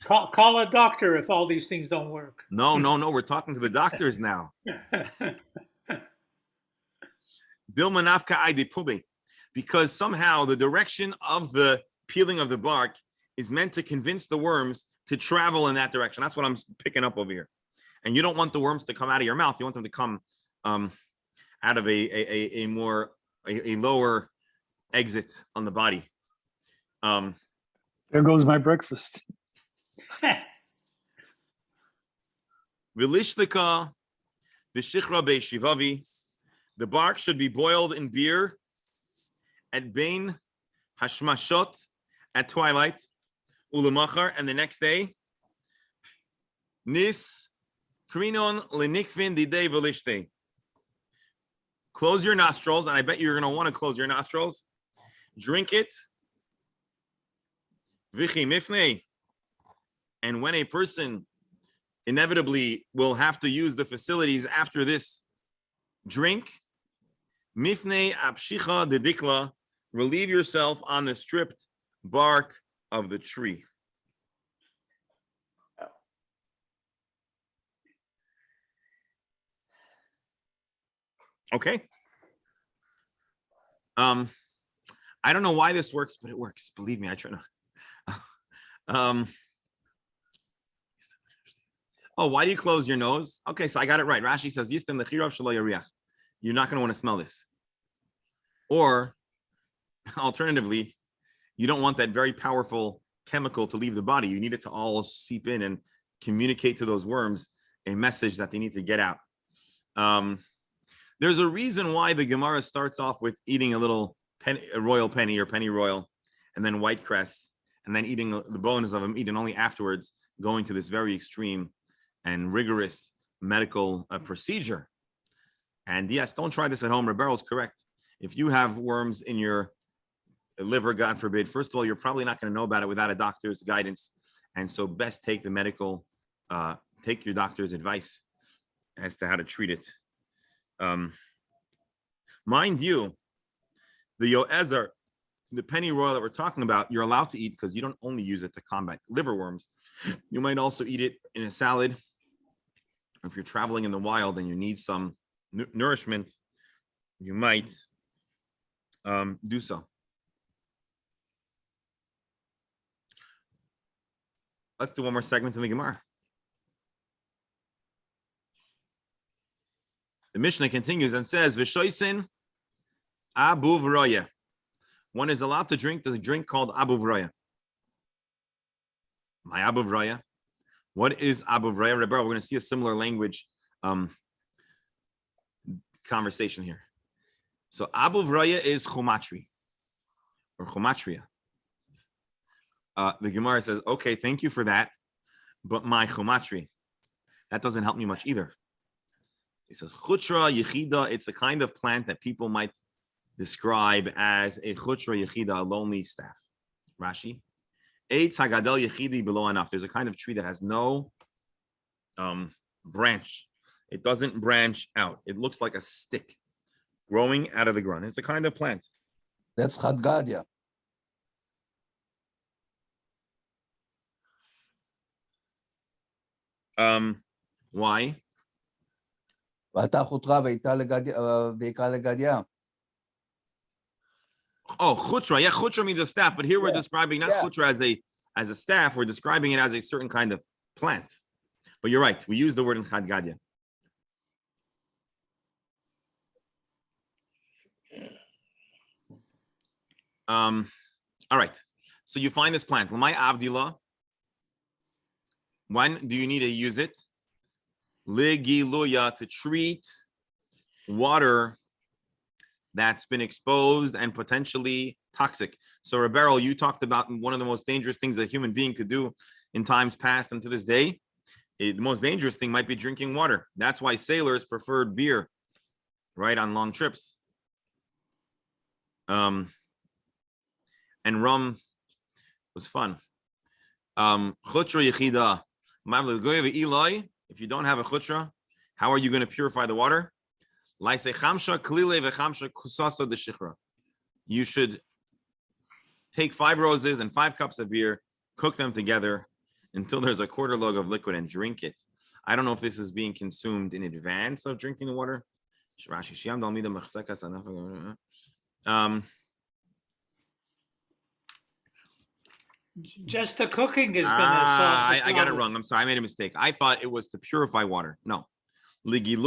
[SPEAKER 2] Call a doctor if all these things don't work.
[SPEAKER 1] No. We're talking to the doctors now. Dilma nafka aidepume, because somehow the direction of the peeling of the bark is meant to convince the worms to travel in that direction. That's what I'm picking up over here. And you don't want the worms to come out of your mouth. You want them to come out of a lower exit on the body.
[SPEAKER 4] There goes my breakfast.
[SPEAKER 1] Vilishlika, v'shichra be'shivavi. The bark should be boiled in beer at Bain Hashmashot at twilight, ulamachar, and the next day. Nis krinon lenikvin didei v'lishte. Close your nostrils, and I bet you're going to want to close your nostrils. Drink it. Vichi mifnei. And when a person inevitably will have to use the facilities after this drink, mifnei apshicha dedikla, relieve yourself on the stripped bark of the tree. Okay. I don't know why this works, but it works. Believe me, I try to. Why do you close your nose? Okay, so I got it right. Rashi says, "Yistem lechirav shelo yariach." You're not going to want to smell this. Or, alternatively, you don't want that very powerful chemical to leave the body. You need it to all seep in and communicate to those worms a message that they need to get out. There's a reason why the Gemara starts off with eating a royal penny or penny royal, and then white cress, and then eating the bones of them, eaten only afterwards, going to this very extreme and rigorous medical procedure. And yes, don't try this at home. Rebel is correct. If you have worms in your liver, God forbid, first of all, you're probably not going to know about it without a doctor's guidance. And so best take take your doctor's advice as to how to treat it. Mind you, the yoezer, the penny royal that we're talking about, you're allowed to eat because you don't only use it to combat liver worms. You might also eat it in a salad. If you're traveling in the wild and you need some nourishment, you might do so. Let's do one more segment in the Gemara. The Mishnah continues and says, "V'shoisin abu v'roya." One is allowed to drink the drink called abu v'roya. My abu v'roya. What is abu v'roya? Rebbe, we're going to see a similar language conversation here. So abu v'roya is chumatri or chumatria. The Gemara says, "Okay, thank you for that, but my chumatri, that doesn't help me much either." He says, "Chutra yechida." It's a kind of plant that people might describe as a chutra yechida, a lonely staff. Rashi, eitz hagadol yechidi below enough. There's a kind of tree that has no branch. It doesn't branch out. It looks like a stick growing out of the ground. It's a kind of plant.
[SPEAKER 3] That's Chadgadia.
[SPEAKER 1] Why?
[SPEAKER 3] ואתה חוטרה ויקרא לגדיה.
[SPEAKER 1] Oh, chutra. Yeah, chutra means a staff, but here we're describing not chutra as a staff. We're describing it as a certain kind of plant. But you're right. We use the word in Chadgadia. All right. So you find this plant. L'may avdila. When do you need to use it? Ligiluya, to treat water that's been exposed and potentially toxic. So, Rebero, you talked about one of the most dangerous things that a human being could do in times past and to this day. The most dangerous thing might be drinking water. That's why sailors preferred beer, right, on long trips. And rum was fun. Chutra yechida. If you don't have a chutra, how are you going to purify the water? You should take 5 roses and 5 cups of beer, cook them together until there's a quarter log of liquid and drink it. I don't know if this is being consumed in advance of drinking the water.
[SPEAKER 2] Just the cooking is going to solve
[SPEAKER 1] I
[SPEAKER 2] the
[SPEAKER 1] got it
[SPEAKER 2] problem.
[SPEAKER 1] wrong. I'm sorry. I made a mistake. I thought it was to purify water. No. You've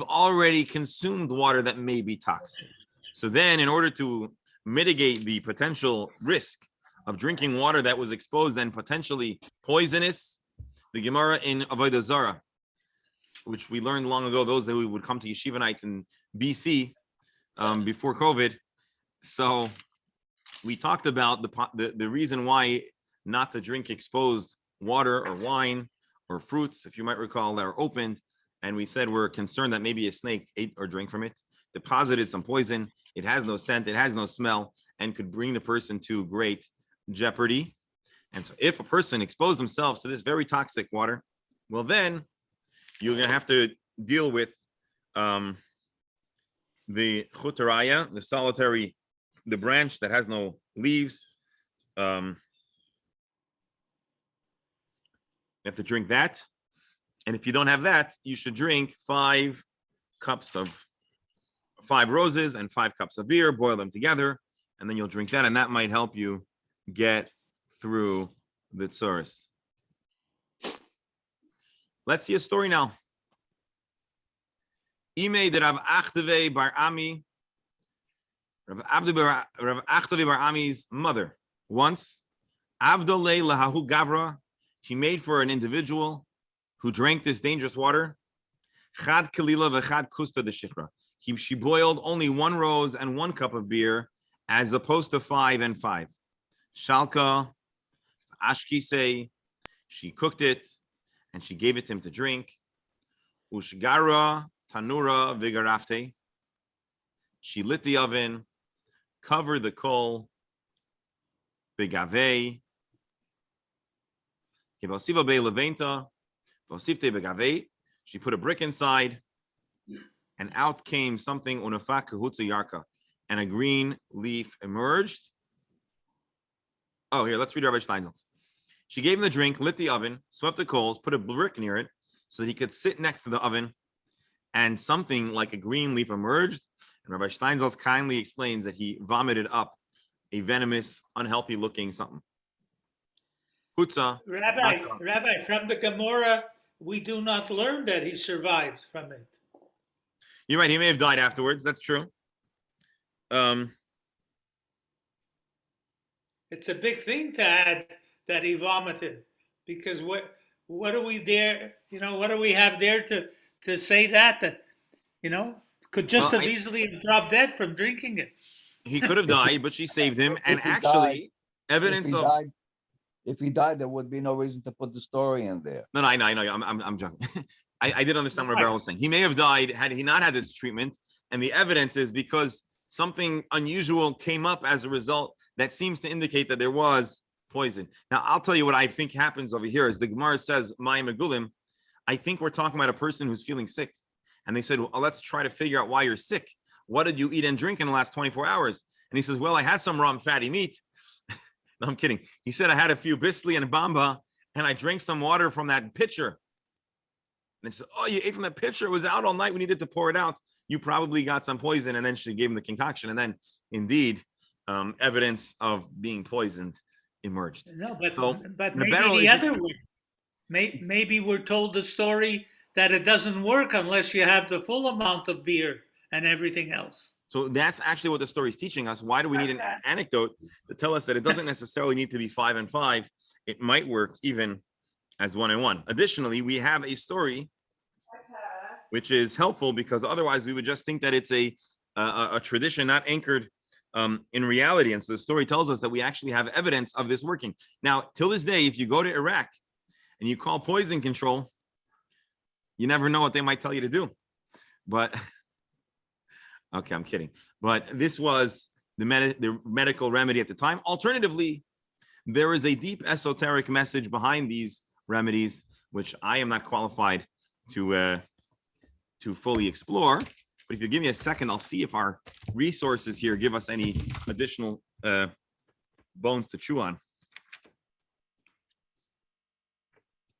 [SPEAKER 1] already consumed water that may be toxic. So then, in order to mitigate the potential risk of drinking water that was exposed and potentially poisonous, the Gemara in Avodah Zarah, which we learned long ago, those that we would come to Yeshiva night in BC before COVID. So we talked about the reason why not to drink exposed water or wine or fruits, if you might recall, that are opened. And we said we're concerned that maybe a snake ate or drank from it, deposited some poison. It has no scent, it has no smell, and could bring the person to great jeopardy. And so if a person exposed themselves to this very toxic water, well, then you're going to have to deal with the chutaraya, the solitary, the branch that has no leaves. You have to drink that. And if you don't have that, you should drink 5 roses and 5 cups of beer, boil them together, and then you'll drink that, and that might help you get through the tsuris. Let's see a story now. Ime de Rav Achtave bar Ami, Rav Achtave bar Ami's mother. Once, Avdolei lahahu gavra, she made for an individual who drank this dangerous water. Chad kalila v'chad kusta de shikra. She boiled only 1 rose and 1 cup of beer, as opposed to 5 and 5. Shalka, ashkise, she cooked it, and she gave it to him to drink. Ushgara tanura vigarafte. She lit the oven, covered the coal. Begave. Kevosiva be leventa. Vosifte begave. She put a brick inside, and out came something unafak kahutsu yarka, and a green leaf emerged. Oh, here, let's read Rabbi Steinsaltz. She gave him the drink, lit the oven, swept the coals, put a brick near it so that he could sit next to the oven, and something like a green leaf emerged. And Rabbi Steinsaltz kindly explains that he vomited up a venomous, unhealthy-looking something. Hutza.
[SPEAKER 2] Rabbi, from the Gemara, we do not learn that he survives from it.
[SPEAKER 1] You're right. He may have died afterwards. That's true.
[SPEAKER 2] It's a big thing to add that he vomited, because what do we dare, what do we have there to say that could just have easily have dropped dead from drinking it.
[SPEAKER 1] He could have died, but she saved him. And actually, evidence of
[SPEAKER 3] if he died, there would be no reason to put the story in there.
[SPEAKER 1] No, I know. I'm joking. I did understand what Beryl was saying. He may have died had he not had this treatment, and the evidence is because something unusual came up as a result that seems to indicate that there was poison. Now, I'll tell you what I think happens over here. As the Gemara says, Mayim Megulim, I think we're talking about a person who's feeling sick, and they said, well, let's try to figure out why you're sick. What did you eat and drink in the last 24 hours? And he says, well, I had some raw and fatty meat. No, I'm kidding. He said I had a few bisli and bamba, and I drank some water from that pitcher. And she said, oh, you ate from that pitcher? It was out all night. We needed to pour it out. You probably got some poison. And then she gave him the concoction. And then, indeed, evidence of being poisoned emerged.
[SPEAKER 2] No, but maybe
[SPEAKER 1] Beryl,
[SPEAKER 2] the other way. Maybe we're told the story that it doesn't work unless you have the full amount of beer and everything else.
[SPEAKER 1] So that's actually what the story is teaching us. Why do we need an anecdote to tell us that it doesn't necessarily need to be 5 and 5? It might work even as 1 and 1. Additionally, we have a story which is helpful because otherwise we would just think that it's a a tradition not anchored in reality. And so the story tells us that we actually have evidence of this working. Now, till this day, if you go to Iraq and you call poison control, you never know what they might tell you to do. But okay, I'm kidding. But this was the medical remedy at the time. Alternatively, there is a deep esoteric message behind these remedies, which I am not qualified to fully explore. But if you give me a second, I'll see if our resources here give us any additional bones to chew on.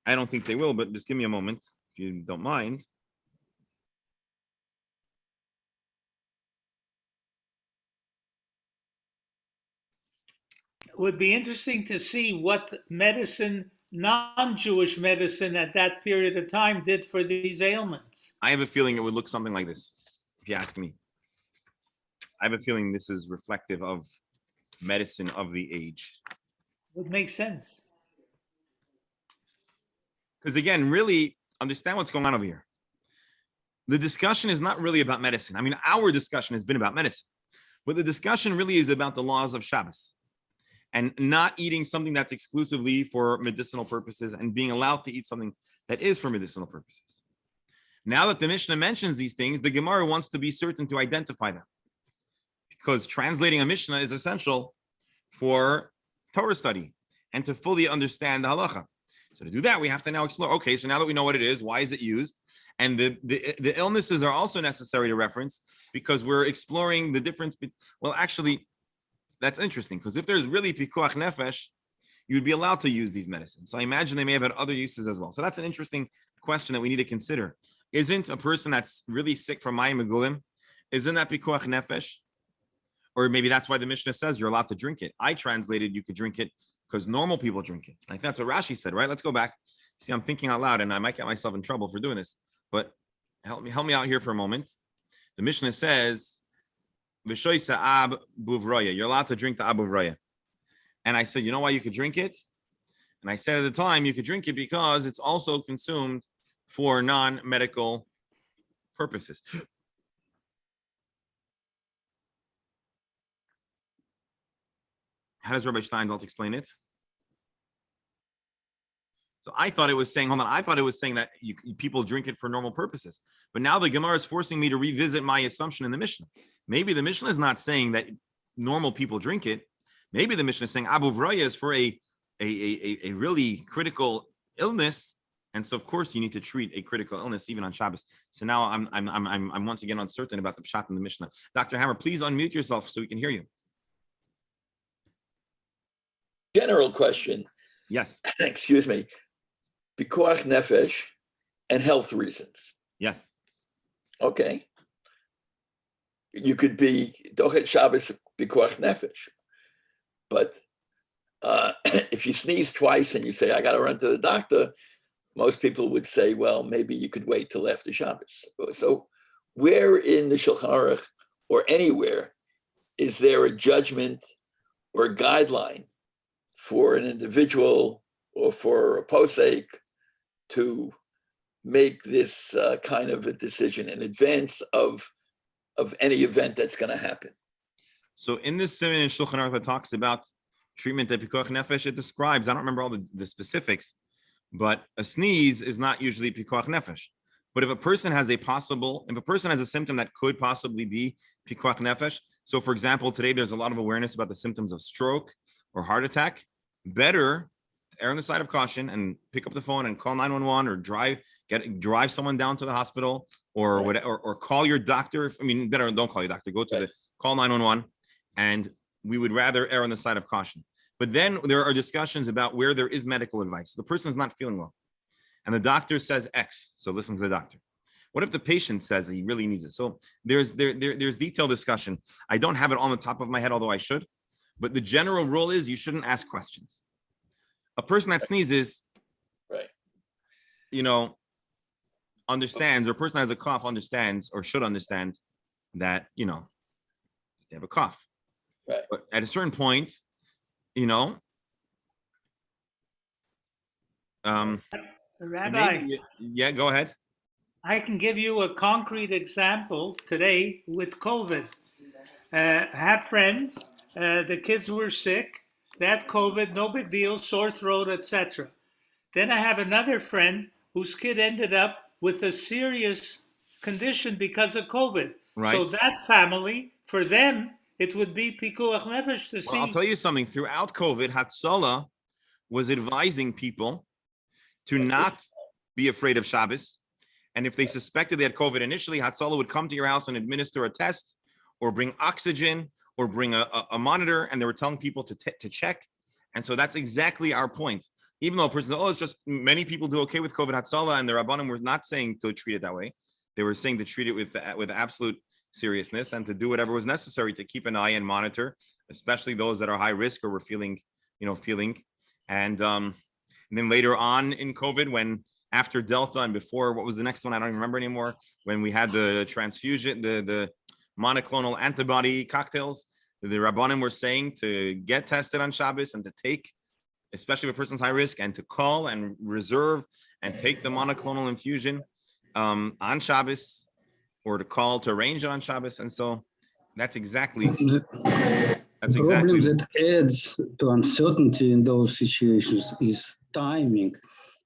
[SPEAKER 1] I don't think they will, but just give me a moment, if you don't mind.
[SPEAKER 2] It would be interesting to see what medicine, non-Jewish medicine at that period of time did for these ailments.
[SPEAKER 1] I have a feeling it would look something like this, if you ask me. I have a feeling this is reflective of medicine of the age.
[SPEAKER 2] It would make sense.
[SPEAKER 1] Because again, really understand what's going on over here. The discussion is not really about medicine. I mean, our discussion has been about medicine, but the discussion really is about the laws of Shabbos and not eating something that's exclusively for medicinal purposes and being allowed to eat something that is for medicinal purposes. Now that the Mishnah mentions these things, the Gemara wants to be certain to identify them, because translating a Mishnah is essential for Torah study and to fully understand the halacha. So to do that, we have to now explore, okay, so now that we know what it is, why is it used? And the illnesses are also necessary to reference because we're exploring the difference. Well, actually, that's interesting, because if there's really pikuach nefesh, you'd be allowed to use these medicines. So I imagine they may have had other uses as well. So that's an interesting question that we need to consider. Isn't a person that's really sick from mayim megulim, isn't that pikuach nefesh? Or maybe that's why the Mishnah says you're allowed to drink it. I translated you could drink it because normal people drink it. I think that's what Rashi said, right? Let's go back. See, I'm thinking out loud and I might get myself in trouble for doing this, but help me out here for a moment. The Mishnah says, V'shoisa ab buvroya. You're allowed to drink the abuvroya. And I said, you know why you could drink it? And I said at the time, you could drink it because it's also consumed for non-medical purposes. How does Rabbi Steindalt explain it? So I thought it was saying, hold on, I thought it was saying that people drink it for normal purposes. But now the Gemara is forcing me to revisit my assumption in the Mishnah. Maybe the Mishnah is not saying that normal people drink it. Maybe the Mishnah is saying Abu Vraya is for a really critical illness. And so, of course, you need to treat a critical illness even on Shabbos. So now I'm once again uncertain about the pshat in the Mishnah. Dr. Hammer, please unmute yourself so we can hear you.
[SPEAKER 5] General question.
[SPEAKER 1] Yes.
[SPEAKER 5] Excuse me. Pikuach nefesh and health reasons.
[SPEAKER 1] Yes.
[SPEAKER 5] Okay. You could be dochet Shabbos pikuach nefesh, but if you sneeze twice and you say, I got to run to the doctor, most people would say, well, maybe you could wait till after Shabbos. So where in the Shulchan Aruch or anywhere is there a judgment or a guideline for an individual or for a posek to make this kind of a decision in advance of any event that's going to happen?
[SPEAKER 1] So in this siman in Shulchan Aruch that talks about treatment at pikuach nefesh, it describes, I don't remember all the specifics, but a sneeze is not usually pikuach nefesh. But if a person has a symptom that could possibly be pikuach nefesh, so for example, today there's a lot of awareness about the symptoms of stroke or heart attack, better err on the side of caution and pick up the phone and call 911 or drive someone down to the hospital or whatever, or call your doctor. I mean, better don't call your doctor, go to call 911, and we would rather err on the side of caution. But then there are discussions about where there is medical advice. The person is not feeling well and the doctor says X, so listen to the doctor. What if the patient says he really needs it? So there's detailed discussion. I don't have it on the top of my head, although I should. But the general rule is you shouldn't ask questions. A person that sneezes,
[SPEAKER 5] right,
[SPEAKER 1] understands, or a person that has a cough understands or should understand that, they have a cough.
[SPEAKER 5] Right.
[SPEAKER 1] But at a certain point,
[SPEAKER 2] Rabbi,
[SPEAKER 1] yeah, go ahead.
[SPEAKER 2] I can give you a concrete example today with COVID. Have friends, the kids were sick, they had COVID, no big deal, sore throat, etc. Then I have another friend whose kid ended up with a serious condition because of COVID.
[SPEAKER 1] Right.
[SPEAKER 2] So that family, for them, it would be pikuach nefesh to see.
[SPEAKER 1] Well, I'll tell you something. Throughout COVID, Hatzalah was advising people to not be afraid of Shabbos. And if they suspected they had COVID initially, Hatzalah would come to your house and administer a test or bring oxygen or bring a monitor. And they were telling people to check. And so that's exactly our point. Even though a person, it's just many people do okay with COVID Hatzalah, and the Rabbanim were not saying to treat it that way. They were saying to treat it with absolute seriousness and to do whatever was necessary to keep an eye and monitor, especially those that are high risk or were feeling. And then later on in COVID, when after Delta and before, what was the next one? I don't even remember anymore. When we had the transfusion, the monoclonal antibody cocktails, the Rabbanim were saying to get tested on Shabbos and to take, especially if a person's high risk, and to call and reserve and take the monoclonal infusion on Shabbos, or to call to arrange it on Shabbos. And so that's exactly
[SPEAKER 6] The problem that adds to uncertainty in those situations is timing.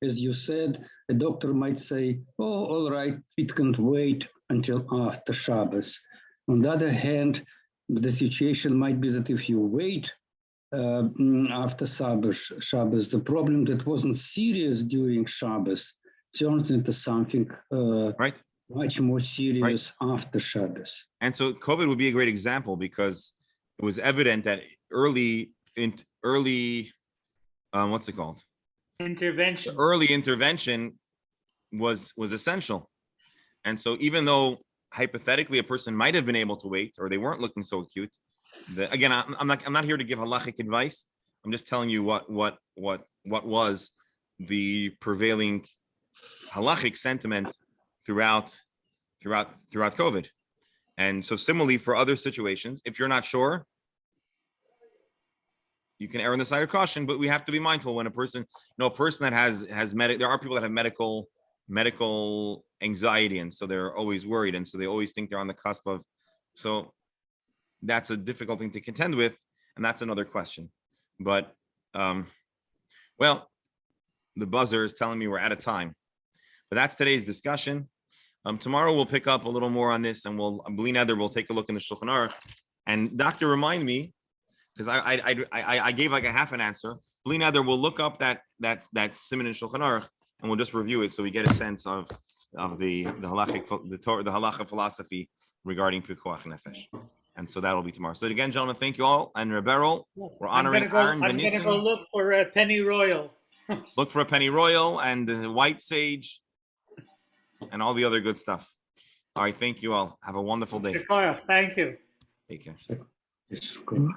[SPEAKER 6] As you said, a doctor might say, oh, all right, it can wait until after Shabbos. On the other hand, the situation might be that if you wait after Shabbos, the problem that wasn't serious during Shabbos turns into something
[SPEAKER 1] right.
[SPEAKER 6] much more serious after Shabbos.
[SPEAKER 1] And so COVID would be a great example because it was evident that early what's it called?
[SPEAKER 2] Intervention.
[SPEAKER 1] Early intervention was essential. And so even though hypothetically a person might have been able to wait, or they weren't looking so acute, again, I'm not here to give halachic advice. I'm just telling you what was the prevailing halachic sentiment throughout COVID. And so similarly for other situations, if you're not sure, you can err on the side of caution, but we have to be mindful when a person that has there are people that have medical anxiety, and so they're always worried, and so they always think they're on the cusp of, so that's a difficult thing to contend with, and that's another question. But well, the buzzer is telling me we're out of time, but that's today's discussion. Tomorrow we'll pick up a little more on this, and we'll take a look in the Shulchan Aruch. And Doctor, remind me, because I gave like a half an answer. Bli Neder, we'll look up that siman in Shulchan Aruch, and we'll just review it so we get a sense of the halachic philosophy regarding pikuach nefesh. And so that'll be tomorrow. So again, gentlemen, thank you all. And Rebero, we're honoring Aaron
[SPEAKER 2] I'm going to go look for a penny royal.
[SPEAKER 1] Look for a penny royal and white sage and all the other good stuff. All right, thank you all. Have a wonderful day.
[SPEAKER 2] Thank you.
[SPEAKER 1] Take care.
[SPEAKER 6] Yes, good.